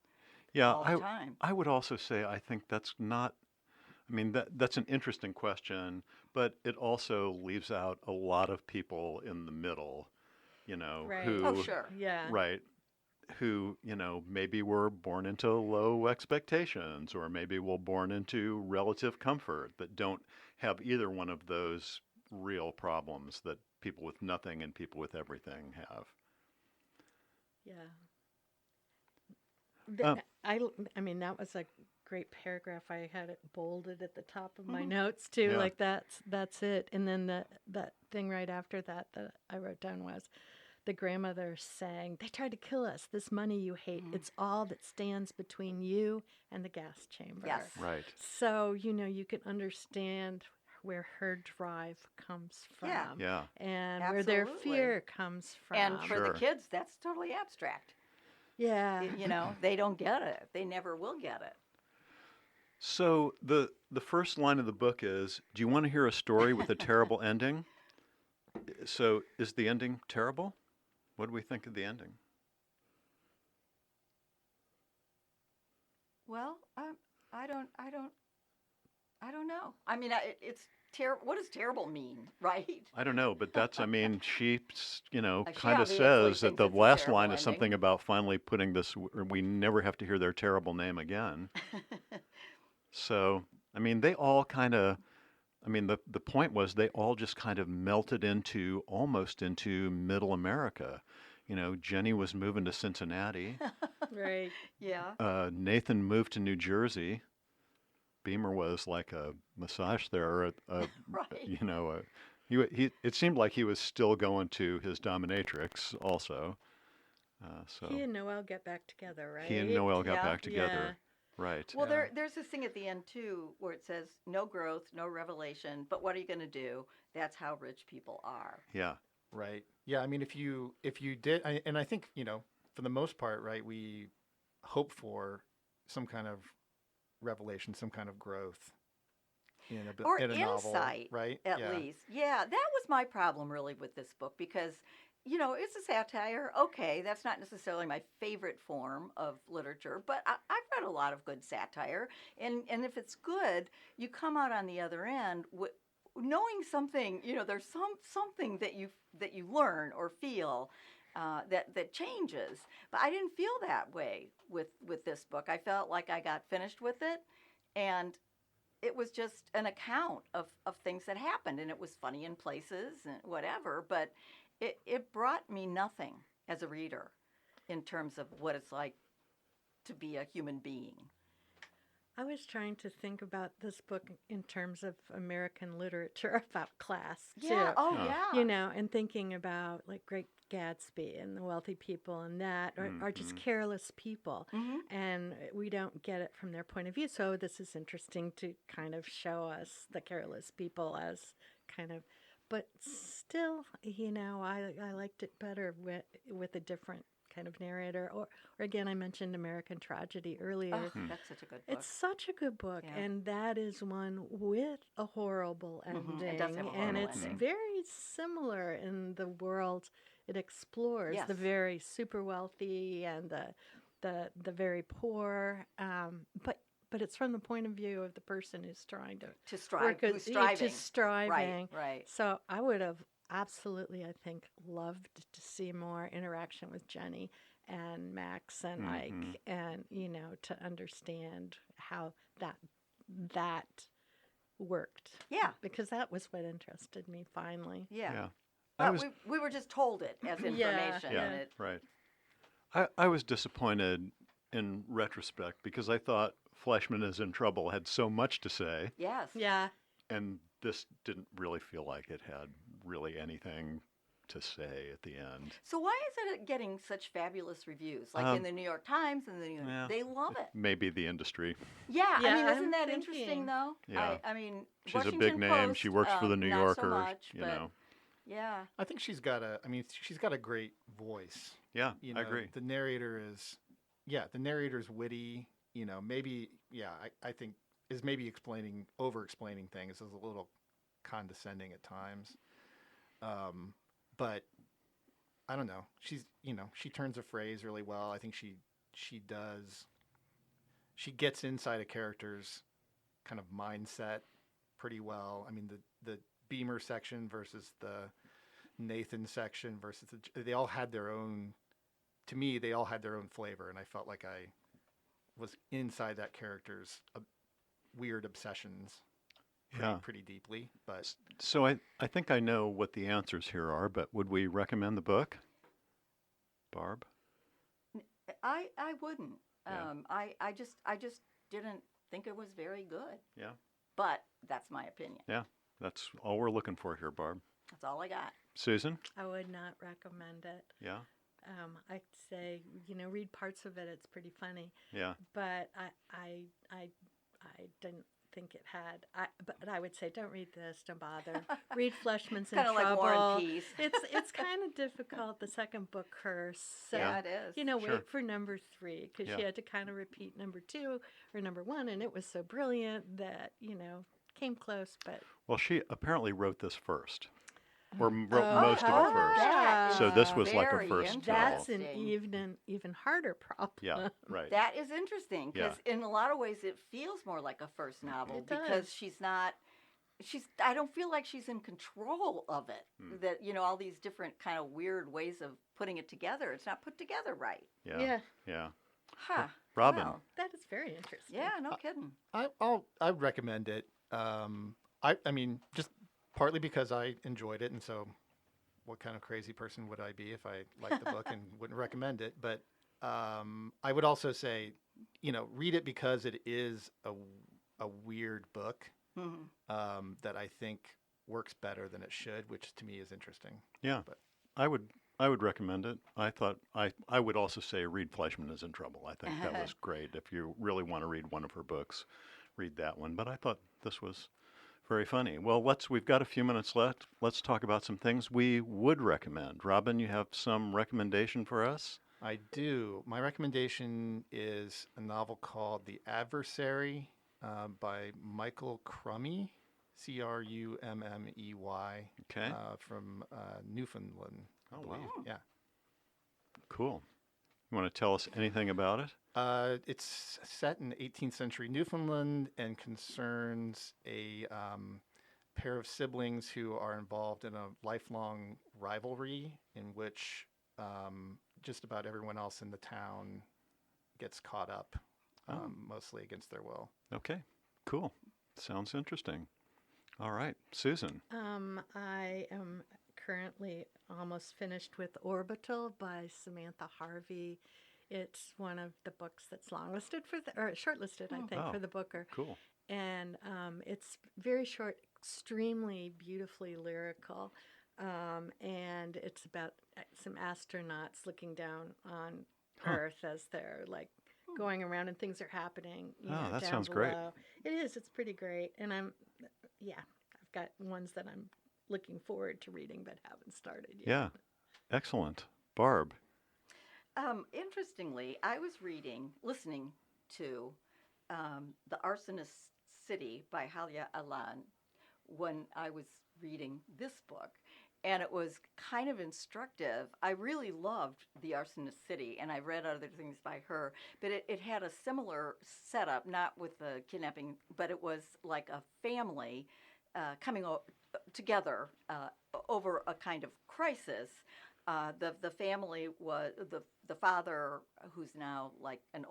Yeah, all the time. I would also say I think that's not. I mean, that's an interesting question, but it also leaves out a lot of people in the middle, Right. who, Oh, sure. Yeah. right, who, maybe were born into low expectations or maybe were born into relative comfort that don't have either one of those real problems that people with nothing and people with everything have. Yeah. Um, I mean, that was a great paragraph. I had it bolded at the top of my Mhm. notes too. Yeah. Like that's it. And then that thing right after that I wrote down was the grandmother saying, "They tried to kill us. This money you hate, it's all that stands between you and the gas chamber." Yes. Right. So, you can understand where her drive comes from. Yeah. Yeah. And where their Absolutely. fear comes from. And for Sure. the kids, that's totally abstract. Yeah. They don't get it. They never will get it. So the first line of the book is, "Do you want to hear a story with a terrible ending?" So is the ending terrible? What do we think of the ending? Well, I don't know. I mean, it's terrible. What does terrible mean, right? I don't know, but that's, I mean, she, She kind of obviously says that thinks the it's a last terrible line is something ending. about finally putting this, we never have to hear their terrible name again. So, I mean, they all kind of, I mean, the point was they all just kind of melted into, almost into middle America. Jenny was moving to Cincinnati. Right. Yeah. Nathan moved to New Jersey. Beamer was like a massage therapist. Right. It seemed like he was still going to his dominatrix also. So He and Noel get back together, right? he and Noel got Yeah. back together. Yeah. Right. Well, Yeah. there's this thing at the end too where it says no growth, no revelation, but what are you going to do? That's how rich people are. Yeah. Right. Yeah. I mean, if you did, and I think for the most part, right, we hope for some kind of revelation, some kind of growth Or in a novel, insight, right? at Yeah. least. Yeah, that was my problem really with this book because, it's a satire. Okay, that's not necessarily my favorite form of literature, but I've read a lot of good satire. And if it's good, you come out on the other end knowing something, there's something that you learn or feel that changes. But I didn't feel that way with this book. I felt like I got finished with it, and it was just an account of things that happened, and it was funny in places and whatever, but it brought me nothing as a reader in terms of what it's like to be a human being. I was trying to think about this book in terms of American literature about class, too. Yeah. Oh, Yeah. yeah. And thinking about like Great Gatsby and the wealthy people and that, or just careless people. Mhm. And we don't get it from their point of view. So this is interesting to kind of show us the careless people as kind of, but still, I liked it better with a different kind of narrator. Or again, I mentioned American Tragedy earlier. Oh, that's such a good book. It's such a good book, Yeah. and that is one with a horrible ending. It does have a and horrible it's ending. very similar in the world it explores. Yes. The very super wealthy and the the very poor, but it's from the point of view of the person who's trying to strive, who's striving. just striving. Right. So I would have absolutely, I think, loved to see more interaction with Jenny and Max and Ike, and to understand how that worked. Yeah. Because that was what interested me finally. Yeah. Yeah. Well, we were just told it as information. Yeah, And right. I was disappointed in retrospect because I thought Fleshman is in Trouble had so much to say, yes. Yeah. and this didn't really feel like it had really anything to say at the end. So why is it getting such fabulous reviews? Like in the New York Times and they love it. Maybe the industry. Yeah, Yeah, I mean, isn't I'm that thinking. interesting though? Yeah. I mean, She's a Washington big name. Post, She works for the New not Yorker. So much, you but know. yeah. I think she's got a great voice. Yeah, You know, I agree. The narrator is, the narrator's witty. Maybe, I think is maybe over explaining things, is a little condescending at times. But I don't know. She turns a phrase really well. I think she gets inside a character's kind of mindset pretty well. I mean, the Beamer section versus the Nathan section versus they all had their own. To me, they all had their own flavor, and I felt like I was inside that character's weird obsessions pretty deeply. But So I think I know what the answers here are, but would we recommend the book? Barb? I wouldn't. Yeah. I just didn't think it was very good. Yeah. But that's my opinion. Yeah. That's all we're looking for here, Barb. That's all I got. Susan? I would not recommend it. Yeah. I'd say, read parts of it. It's pretty funny. Yeah. But I didn't think it had. But I would say, don't read this. Don't bother. Read Fleshman's in Kind of like Trouble. War and Peace. It's kind of difficult. The second book, Curse. So, Yeah, it is. Sure. wait for number 3 because Yeah. she had to kind of repeat number 2 or number 1, and it was so brilliant that came close. But Well, she apparently wrote this first, or wrote Oh, most of it first. that is So this was like a very first that's novel. an even harder problem. Yeah, right. That is interesting Yeah. because in a lot of ways it feels more like a first novel It because does. she's not. I don't feel like she's in control of it. That all these different kind of weird ways of putting it together. It's not put together right. Yeah. Yeah. Huh. Robin. Well, That is very interesting. yeah, no kidding. I'd recommend it. I mean, just partly because I enjoyed it, and so what kind of crazy person would I be if I liked the book and wouldn't recommend it? But I would also say, read it because it is a weird book that I think works better than it should, which to me is interesting. Yeah. But I would recommend it. I thought I would also say read Fleshman is in Trouble. I think that was great. If you really want to read one of her books, read that one. But I thought this was very funny. Well, we've got a few minutes left. Let's talk about some things we would recommend. Robin, you have some recommendation for us? I do. My recommendation is a novel called The Adversary by Michael Crummey, Crummey, Okay. from Newfoundland. I Oh, believe. wow. Yeah. Cool. You want to tell us anything about it? It's set in 18th century Newfoundland and concerns a pair of siblings who are involved in a lifelong rivalry in which just about everyone else in the town gets caught up, mostly against their will. Okay. Cool. Sounds interesting. All right. Susan. I am currently almost finished with Orbital by Samantha Harvey. It's one of the books that's longlisted or shortlisted, I think, Oh. for the Booker. Cool. And it's very short, extremely beautifully lyrical. And it's about some astronauts looking down on Earth as they're like going around and things are happening. That down sounds great. below. It is. It's pretty great. And I've got ones that I'm looking forward to reading but haven't started yet. Yeah. Excellent. Barb. Interestingly, I was listening to The Arsonist City by Halia Alan when I was reading this book. and it was kind of instructive. I really loved The Arsonist City, and I read other things by her, but it had a similar setup, not with the kidnapping, but it was like a family coming together over a kind of crisis. The family was the father, who's now like an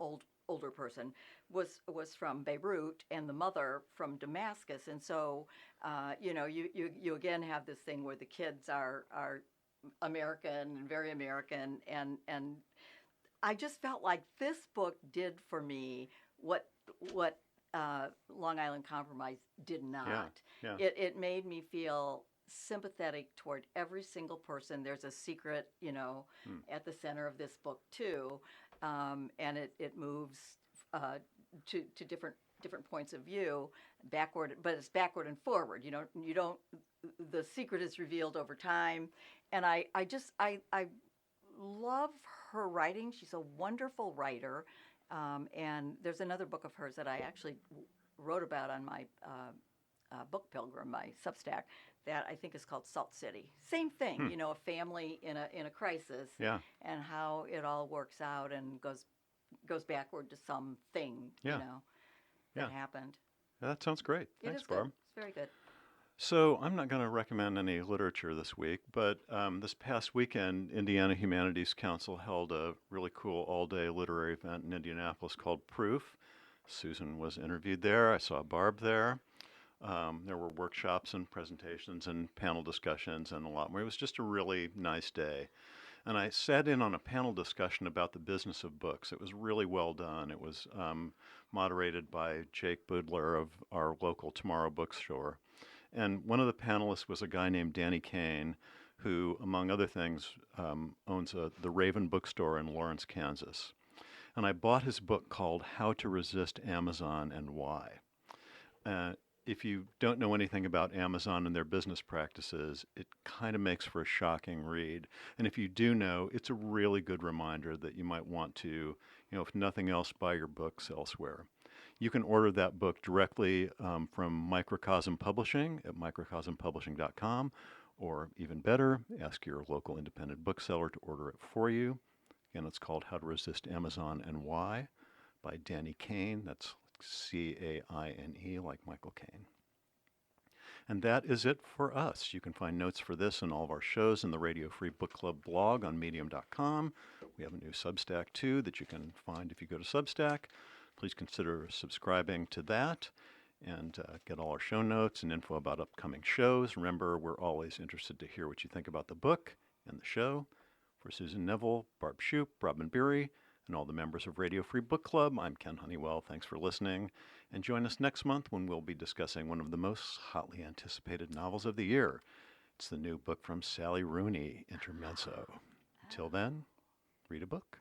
older person, was from Beirut, and the mother from Damascus, and so you again have this thing where the kids are American and very American, and I just felt like this book did for me what Long Island Compromise did not. Yeah. It made me feel sympathetic toward every single person. There's a secret, at the center of this book too, and it moves to different points of view, backward, but it's backward and forward. You don't. The secret is revealed over time, and I love her writing. She's a wonderful writer, and there's another book of hers that I actually wrote about on my Book Pilgrim, my Substack, that I think is called Salt City. Same thing, a family in a crisis, and how it all works out and goes backward to something, that happened. Yeah, that sounds great. Thanks, Barb. It's very good. So I'm not going to recommend any literature this week, but this past weekend, Indiana Humanities Council held a really cool all-day literary event in Indianapolis called Proof. Susan was interviewed there. I saw Barb there. There were workshops and presentations and panel discussions and a lot more. It was just a really nice day. And I sat in on a panel discussion about the business of books. It was really well done. It was moderated by Jake Budler of our local Tomorrow Bookstore. And one of the panelists was a guy named Danny Kane, who, among other things, owns the Raven Bookstore in Lawrence, Kansas. And I bought his book called How to Resist Amazon and Why. If you don't know anything about Amazon and their business practices, it kind of makes for a shocking read. And if you do know, it's a really good reminder that you might want to, if nothing else, buy your books elsewhere. You can order that book directly from Microcosm Publishing at microcosmpublishing.com, or even better, ask your local independent bookseller to order it for you. Again, it's called How to Resist Amazon and Why by Danny Kane. That's C-A-I-N-E, like Michael Caine. And that is it for us. You can find notes for this and all of our shows in the Radio Free Book Club blog on medium.com. We have a new Substack, too, that you can find if you go to Substack. Please consider subscribing to that and get all our show notes and info about upcoming shows. Remember, we're always interested to hear what you think about the book and the show. For Susan Neville, Barb Shoup, Robin Beery, and all the members of Radio Free Book Club, I'm Ken Honeywell. Thanks for listening. And join us next month when we'll be discussing one of the most hotly anticipated novels of the year. It's the new book from Sally Rooney, Intermezzo. Until then, read a book.